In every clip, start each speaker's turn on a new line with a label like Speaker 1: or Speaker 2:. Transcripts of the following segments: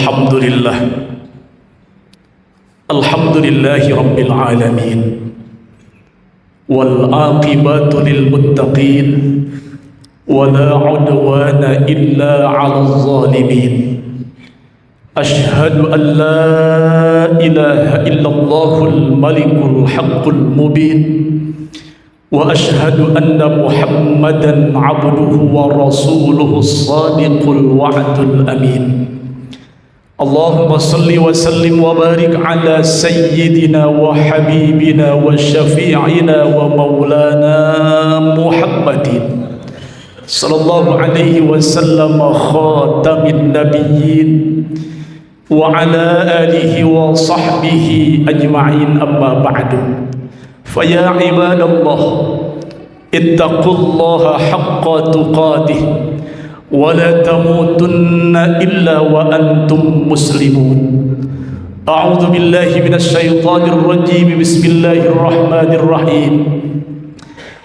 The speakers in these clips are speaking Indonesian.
Speaker 1: Alhamdulillah, Alhamdulillahi Rabbil Alamin, wal aqibatu lil muttaqin, wala udwana illa 'alal zalimin. Ashhadu an la ilaha illallahul malikul haqqul mubin, wa ashhadu anna Muhammadan 'abduhu wa rasuluhu as-sadiqul wa'dul amin. Allahumma salli wa sallim wa barik ala sayyidina wa habibina wa syafi'ina wa maulana Muhammadin sallallahu alaihi wasallam khatamin nabiyyin wa ala alihi wa sahbihi ajma'in, amma ba'du. Faya ibadallah, ittaqullaha haqqa tuqatih wa la tamutunna illa wa antum muslimun. A'udzu billahi minasy syaithanir rajim. Bismillahirrahmanirrahim.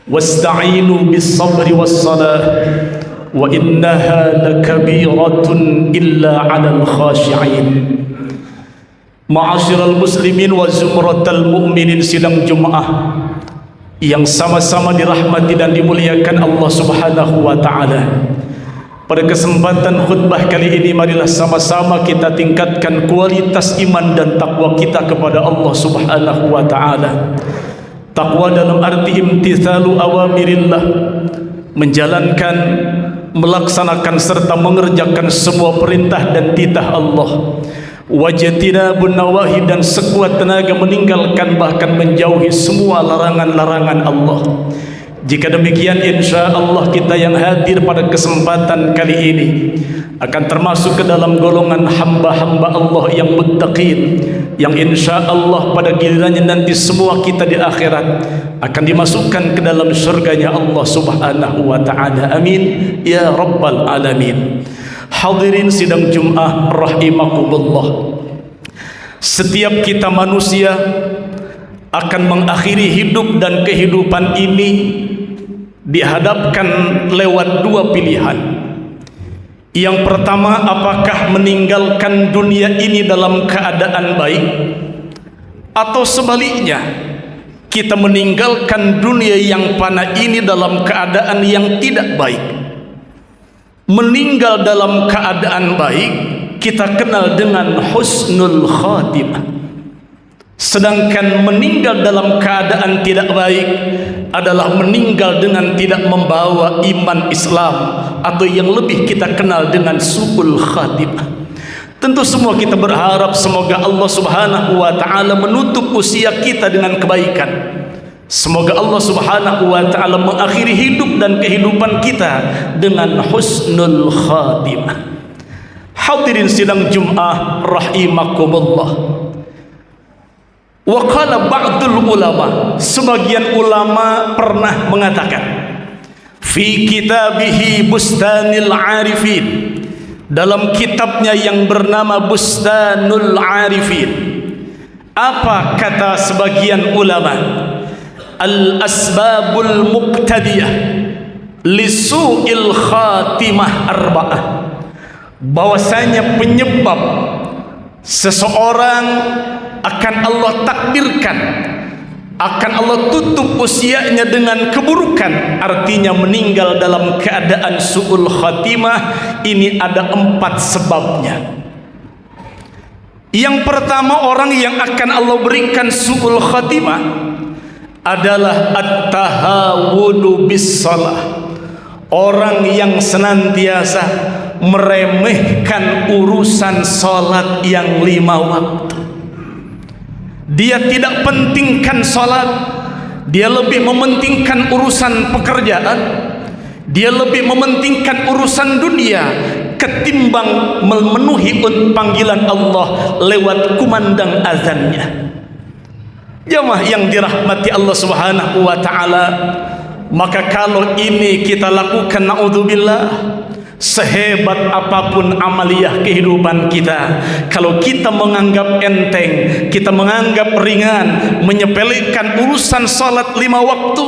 Speaker 1: Wasta'inu bis-sabri was-salah wa innaha lakabiratun illa 'alal khashi'in. Ma'asyiral muslimin wa zumratal mu'minin, sidang Jumat yang sama-sama dirahmati dan dimuliakan Allah Subhanahu wa taala. Pada kesempatan khutbah kali ini, marilah sama-sama kita tingkatkan kualitas iman dan takwa kita kepada Allah Subhanahu wa taala. Takwa dalam arti imtithalu awamirillah, menjalankan, melaksanakan serta mengerjakan semua perintah dan titah Allah. Wajtinabun nawahi, dan sekuat tenaga meninggalkan bahkan menjauhi semua larangan-larangan Allah. Jika demikian, insya Allah kita yang hadir pada kesempatan kali ini akan termasuk ke dalam golongan hamba-hamba Allah yang muttaqin, yang insya Allah pada gilirannya nanti semua kita di akhirat akan dimasukkan ke dalam surganya Allah Subhanahu wa ta'ala. Amin ya rabbal alamin. Hadirin sidang Jumat rahimakumullah, setiap kita manusia akan mengakhiri hidup dan kehidupan ini dihadapkan lewat dua pilihan. Yang pertama, apakah meninggalkan dunia ini dalam keadaan baik, atau sebaliknya kita meninggalkan dunia yang fana ini dalam keadaan yang tidak baik. Meninggal dalam keadaan baik kita kenal dengan husnul khatimah, sedangkan meninggal dalam keadaan tidak baik adalah meninggal dengan tidak membawa iman Islam, atau yang lebih kita kenal dengan su'ul khatimah. Tentu semua kita berharap semoga Allah Subhanahu wa ta'ala menutup usia kita dengan kebaikan. Semoga Allah Subhanahu wa ta'ala mengakhiri hidup dan kehidupan kita dengan husnul khatimah. Hadirin sidang Jumat rahimakumullah. Wa qala ba'dul ulama, sebagian ulama pernah mengatakan, fi kitabihi Bustanul Arifin, dalam kitabnya yang bernama Bustanul Arifin, apa kata sebagian ulama? Al asbabul muqtadiyah lisu'il khatimah arba'ah, bahwasanya penyebab seseorang akan Allah takdirkan, akan Allah tutup usianya dengan keburukan, artinya meninggal dalam keadaan su'ul khatimah. Ini ada 4 sebabnya. Yang pertama, orang yang akan Allah berikan su'ul khatimah adalah at-tahawunu bis shalah, orang yang senantiasa meremehkan urusan salat yang 5 waktu. Dia tidak pentingkan salat, dia lebih mementingkan urusan pekerjaan, dia lebih mementingkan urusan dunia ketimbang memenuhi panggilan Allah lewat kumandang azannya. Jamaah yang dirahmati Allah Subhanahu wa ta'ala, maka kalau ini kita lakukan, naudzubillah, sehebat apapun amaliyah kehidupan kita, kalau kita menganggap enteng, kita menganggap ringan, menyepelekan urusan salat 5 waktu,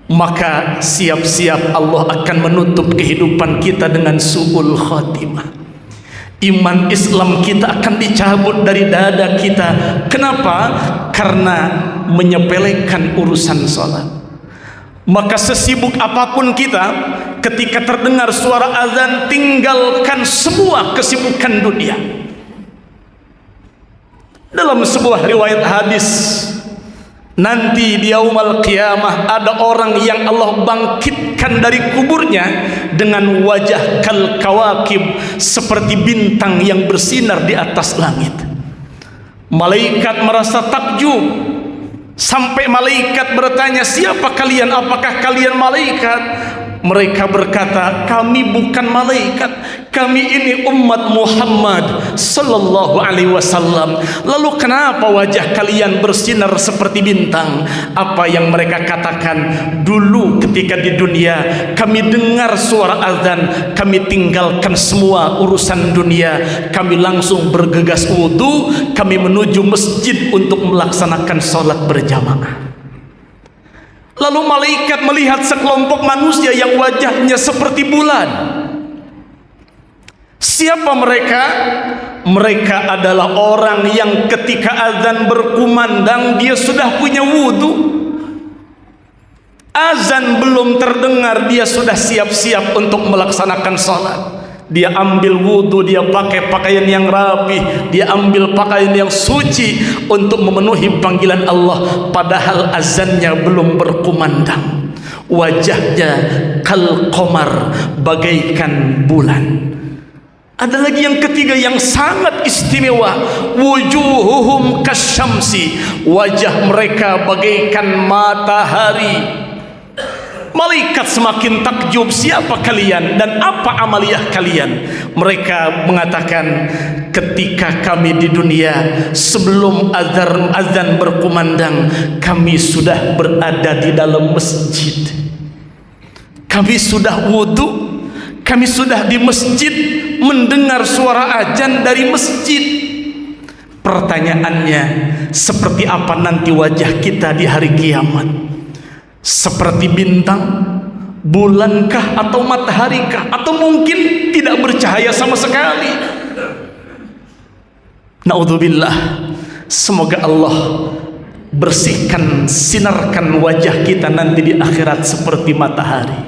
Speaker 1: maka siap-siap Allah akan menutup kehidupan kita dengan su'ul khatimah. Iman Islam kita akan dicabut dari dada kita. Kenapa? Karena menyepelekan urusan sholat. Maka sesibuk apapun kita, ketika terdengar suara azan, tinggalkan semua kesibukan dunia. Dalam sebuah riwayat hadis, nanti di yaumul qiyamah ada orang yang Allah bangkitkan dari kuburnya dengan wajah kal kawakib, seperti bintang yang bersinar di atas langit. Malaikat merasa takjub, sampai malaikat bertanya, siapa kalian? Apakah kalian malaikat? Mereka berkata, kami bukan malaikat, kami ini umat Muhammad sallallahu alaihi wasallam. Lalu kenapa wajah kalian bersinar seperti bintang? Apa yang mereka katakan? Dulu ketika di dunia kami dengar suara azan, kami tinggalkan semua urusan dunia, kami langsung bergegas wudu, kami menuju masjid untuk melaksanakan sholat berjamaah. Lalu malaikat melihat sekelompok manusia yang wajahnya seperti bulan. Siapa mereka? Mereka adalah orang yang ketika azan berkumandang dia sudah punya wudu. Azan belum terdengar dia sudah siap-siap untuk melaksanakan sholat. Dia ambil wudu, dia pakai pakaian yang rapi, dia ambil pakaian yang suci untuk memenuhi panggilan Allah, padahal azannya belum berkumandang. Wajahnya kal qamar, bagaikan bulan. Ada lagi yang ketiga yang sangat istimewa, wujuhuhum kasyamsi, wajah mereka bagaikan matahari. Malaikat semakin takjub, siapa kalian dan apa amaliyah kalian? Mereka mengatakan, ketika kami di dunia sebelum azan berkumandang, kami sudah berada di dalam masjid, kami sudah wudu, kami sudah di masjid mendengar suara azan dari masjid. Pertanyaannya, seperti apa nanti wajah kita di hari kiamat? Seperti bintang, bulankah, atau mataharikah, atau mungkin tidak bercahaya sama sekali? Naudzubillah. Semoga Allah bersihkan, sinarkan wajah kita nanti di akhirat seperti matahari.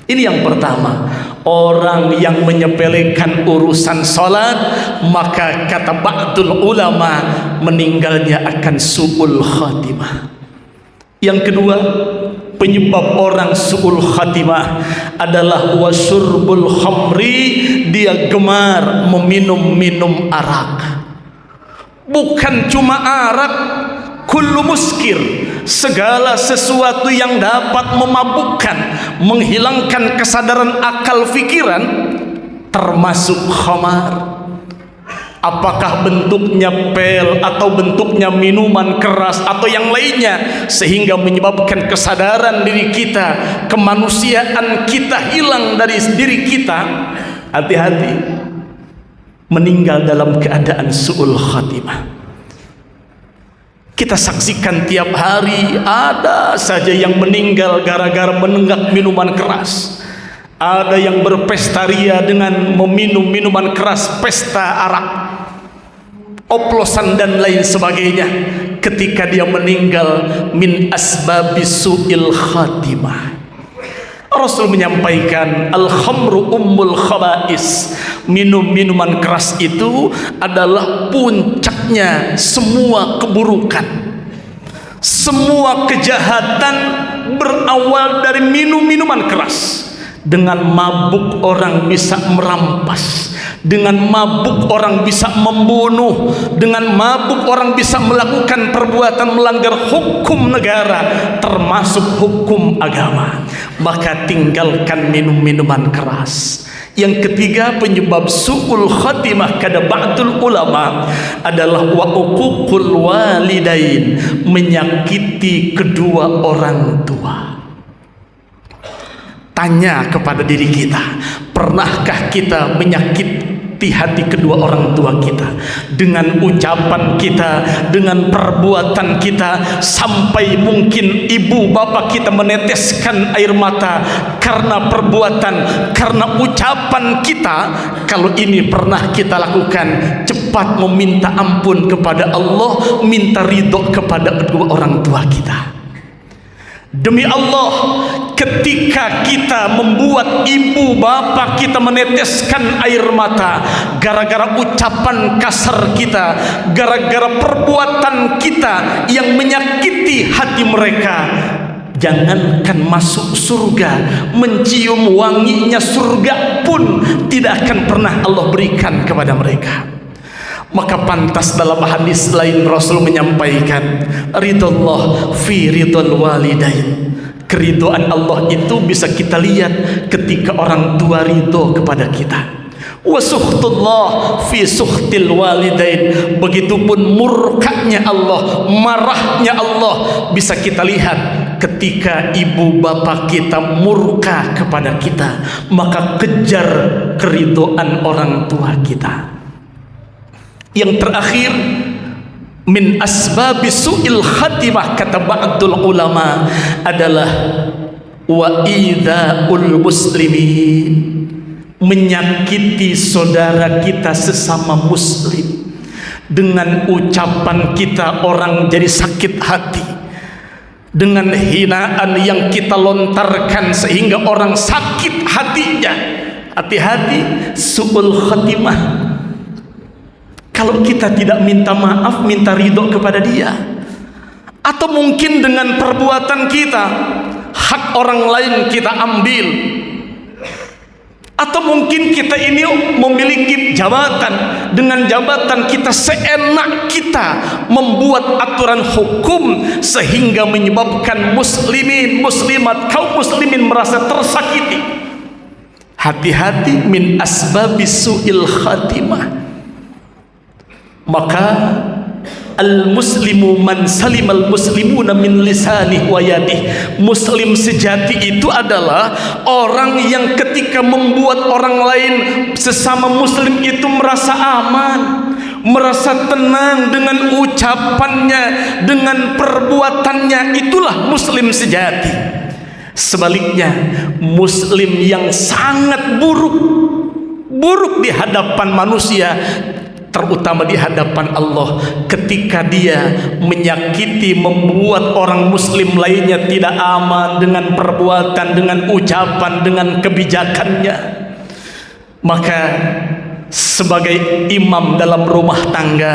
Speaker 1: Ini yang pertama, orang yang menyepelekan urusan sholat, maka kata ba'dul ulama, meninggalnya akan su'ul khatimah. Yang kedua, penyebab orang su'ul khatimah adalah wasyurbul khamri, dia gemar meminum arak. Bukan cuma arak, kullu muskir, segala sesuatu yang dapat memabukkan, menghilangkan kesadaran akal fikiran, termasuk khamar. Apakah bentuknya pil atau bentuknya minuman keras atau yang lainnya, sehingga menyebabkan kesadaran diri kita, kemanusiaan kita hilang dari diri kita. Hati-hati, meninggal dalam keadaan su'ul khatimah. Kita saksikan tiap hari ada saja yang meninggal gara-gara menenggak minuman keras. Ada yang berpesta ria dengan meminum minuman keras, pesta arak, oplosan dan lain sebagainya. Ketika dia meninggal, min asbabis su'il khatimah. Rasul menyampaikan, al-khamru ummul khaba'is, minuman keras itu adalah puncaknya semua keburukan. Semua kejahatan berawal dari minuman keras. Dengan mabuk orang bisa merampas, dengan mabuk orang bisa membunuh, dengan mabuk orang bisa melakukan perbuatan melanggar hukum negara, termasuk hukum agama. Maka tinggalkan minuman keras. Yang ketiga, penyebab su'ul khatimah kata ba'dul ulama adalah wa uququl walidain, menyakiti kedua orang tua. Tanya kepada diri kita, pernahkah kita menyakiti menyakiti hati kedua orang tua kita dengan ucapan kita, dengan perbuatan kita, sampai mungkin ibu bapak kita meneteskan air mata karena perbuatan, karena ucapan kita. Kalau ini pernah kita lakukan, cepat meminta ampun kepada Allah, minta ridho kepada kedua orang tua kita. Demi Allah, ketika kita membuat ibu bapak kita meneteskan air mata gara-gara ucapan kasar kita, gara-gara perbuatan kita yang menyakiti hati mereka, jangankan masuk surga, mencium wanginya surga pun tidak akan pernah Allah berikan kepada mereka. Maka pantas dalam hadis lain Rasul menyampaikan, ridallah fi ridal walidain. Keridhaan Allah itu bisa kita lihat ketika orang tua ridho kepada kita. Wa suhtullah fi suhtil walidain. Begitupun murkanya Allah, marahnya Allah bisa kita lihat ketika ibu bapak kita murka kepada kita. Maka kejar keridhaan orang tua kita. Yang terakhir, min asbabi su'il khatimah, kata ba'dul ulama, adalah wa idzaul muslimin, menyakiti saudara kita sesama muslim. Dengan ucapan kita orang jadi sakit hati, dengan hinaan yang kita lontarkan sehingga orang sakit hatinya. Hati-hati su'ul khatimah. Kalau kita tidak minta maaf, minta ridho kepada dia, atau mungkin dengan perbuatan kita hak orang lain kita ambil, atau mungkin kita ini memiliki jabatan, dengan jabatan kita seenak kita membuat aturan hukum sehingga menyebabkan muslimin, muslimat, kaum muslimin merasa tersakiti. Hati-hati min asbabis su'il khatimah. Maka al-muslimu man salimal muslimuna min lisanih wa yadih. Muslim sejati itu adalah orang yang ketika membuat orang lain sesama muslim itu merasa aman, merasa tenang dengan ucapannya, dengan perbuatannya. Itulah muslim sejati. Sebaliknya, muslim yang sangat buruk di hadapan manusia, terutama di hadapan Allah, ketika dia menyakiti, membuat orang muslim lainnya tidak aman dengan perbuatan, dengan ucapan, dengan kebijakannya. Maka sebagai imam dalam rumah tangga,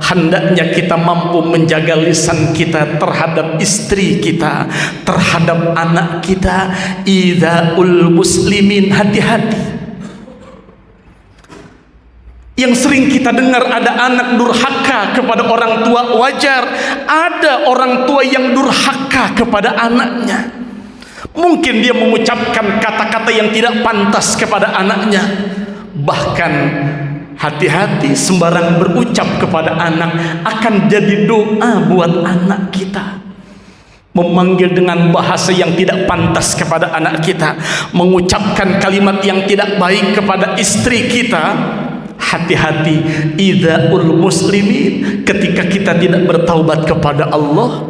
Speaker 1: hendaknya kita mampu menjaga lisan kita terhadap istri kita, terhadap anak kita. Idzaul muslimin, hati-hati. Yang sering kita dengar ada anak durhaka kepada orang tua, wajar. Ada orang tua yang durhaka kepada anaknya. Mungkin dia mengucapkan kata-kata yang tidak pantas kepada anaknya. Bahkan hati-hati, sembarang berucap kepada anak akan jadi doa buat anak kita. Memanggil dengan bahasa yang tidak pantas kepada anak kita, mengucapkan kalimat yang tidak baik kepada istri kita. Hati-hati, idzaul muslimin, ketika kita tidak bertaubat kepada Allah,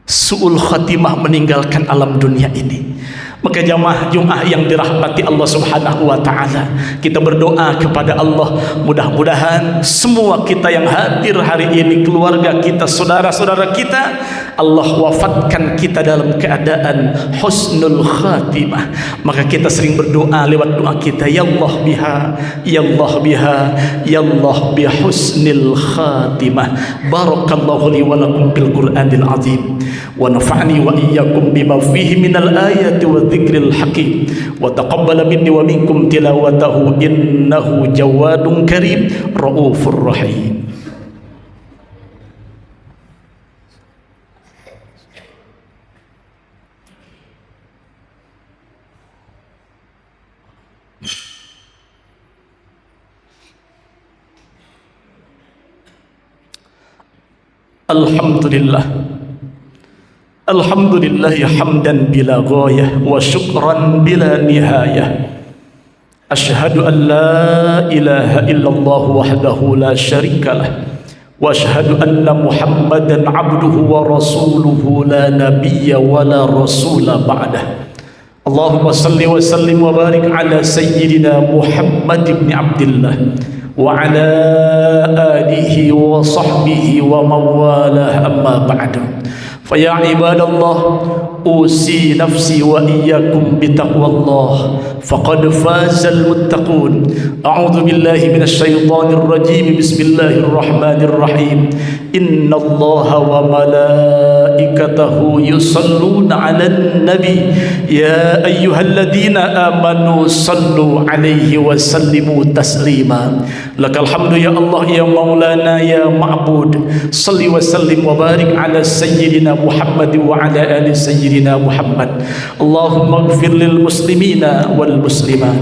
Speaker 1: su'ul khatimah, meninggalkan alam dunia ini. Maka jamaah Jumat yang dirahmati Allah Subhanahu wa taala, kita berdoa kepada Allah, mudah-mudahan semua kita yang hadir hari ini, keluarga kita, saudara-saudara kita, Allah wafatkan kita dalam keadaan husnul khatimah. Maka kita sering berdoa lewat doa kita, ya Allah biha, ya Allah biha, ya Allah bi husnil khatimah. Barakallahu li wa lakum bil Qur'anil azim, wa nafa'ani wa iyyakum bima fihi minal ayati wa dzikril hakim, wa taqabbala minni wa minkum tilawatahu, innahu jawadun karim raufur rahim. Alhamdulillah, alhamdulillah hamdan bila ghayah wa syukran bila nihayah. أشهد أن لا إله إلا الله وحده لا شريك له وأشهد أن محمدا عبده ورسوله لا نبي ولا رسول بعده اللهم صل وسلم وبارك على سيدنا محمد بن عبد الله وعلى آله وصحبه ومن والاه أما بعد فيا عباد الله أوصي نفسي وإياكم بتقوى الله فقد فاز المتقون أعوذ بالله من الشيطان الرجيم بسم الله الرحمن الرحيم إن الله وملائكته يصلون على النبي يا أيها الذين آمنوا صلوا عليه وسلموا تسليما لك الحمد يا الله يا مولانا يا معبود صل وسلم وبارك على سيدنا محمد وعلى آل سيدنا محمد اللهم اغفر للمسلمين والمسلمات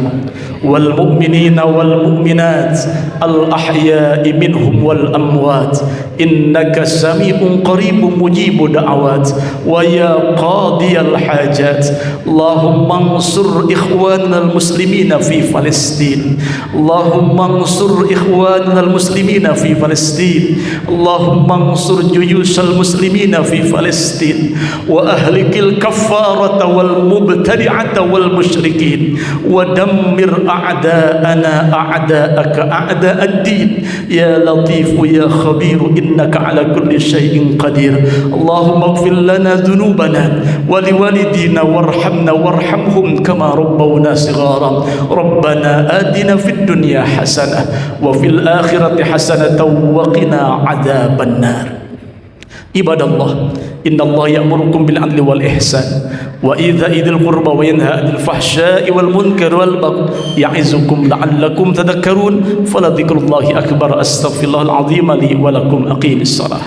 Speaker 1: والمؤمنين والمؤمنات الأحياء منهم والأموات إنك سميع قريب مجيب دعوات ويا قاضي الحاجات اللهم انصر إخواننا المسلمين في فلسطين اللهم انصر إخواننا المسلمين في فلسطين اللهم انصر جيوش المسلمين في فلسطين وأهلك الكفارة والمبتدعة والمشركين ودمر أعداءنا أعداءك أعداء الدين يا لطيف يا خبير إنك على كل شيء قدير اللهم اغفر لنا ذنوبنا ولوالدينا وارحمنا وارحمهم كما ربونا صغارا ربنا آتنا في الدنيا حسنة وفي الآخرة حسنة وقنا عذاب النار عباد الله إن الله يأمركم بالعدل والإحسان وإيتاء ذي القربى وينهى عن الفحشاء والمنكر والبغي يعظكم لعلكم تذكرون فلذكر الله أكبر أستغفر الله العظيم لي ولكم أقيم الصلاة